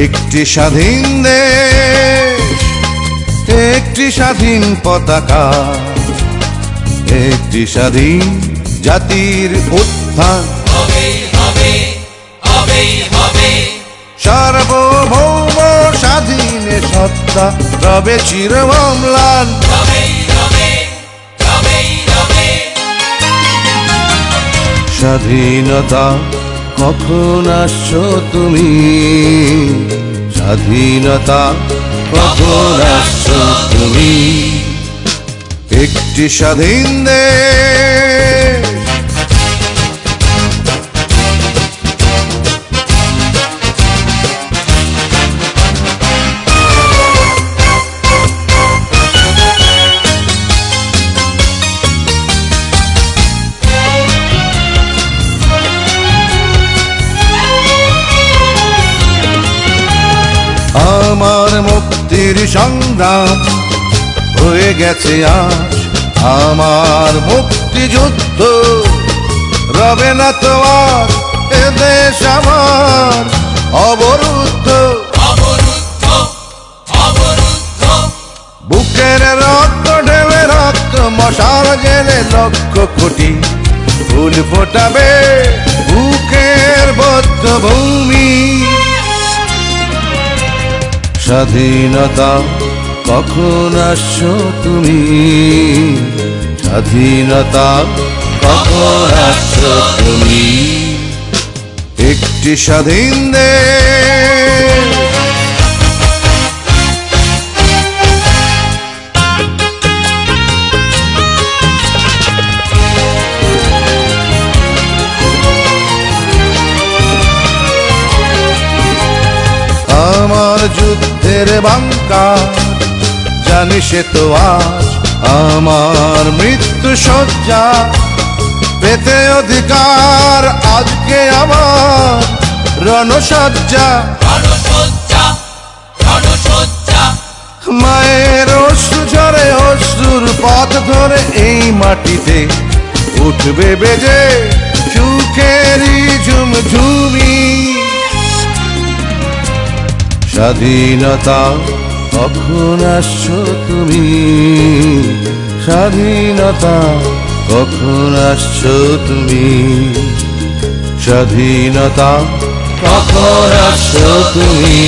একটি স্বাধীন দেশ, একটি স্বাধীন পতাকা, একটি স্বাধীন জাতির উত্থান সার্বভৌম স্বাধীন সত্তা রবে চিরম্লান। স্বাধীনতা কখন আসছো তুমি, স্বাধীনতা কখন আসছো তুমি, একটি স্বাধীন দেশ। আমার মুক্তির সংগ্রাম হয়ে গেছে আজ, আমার মুক্তিযুদ্ধ রবে না তো আর, এ দেশ আমার অবরুদ্ধ। বুকের রক্ত ঢেলে রক্ত মশাল জেলে লক্ষ কোটি ফুল ফোটাবে বুকের বদ্ধ ভূমি। স্বাধীনতা কখন আসছো তুমি, স্বাধীনতা কখন আসছো তুমি, একটি স্বাধীন দেশ। আমার যুদ্ধের বাঙ্কা জানি সে তো আজ, আমার মৃত্যু শয্যা পেতে অধিকার আজকে আমার রণসজ্জা। মায়ের অশ্রু ঝরে অশ্রুর পথ ধরে এই মাটিতে উঠবে বেজে সুখেরই ঝুমঝুমি। স্বাধীনতা কখন আসছো তুমি, স্বাধীনতা কখন আসছো তুমি, স্বাধীনতা কখন আসছো তুমি।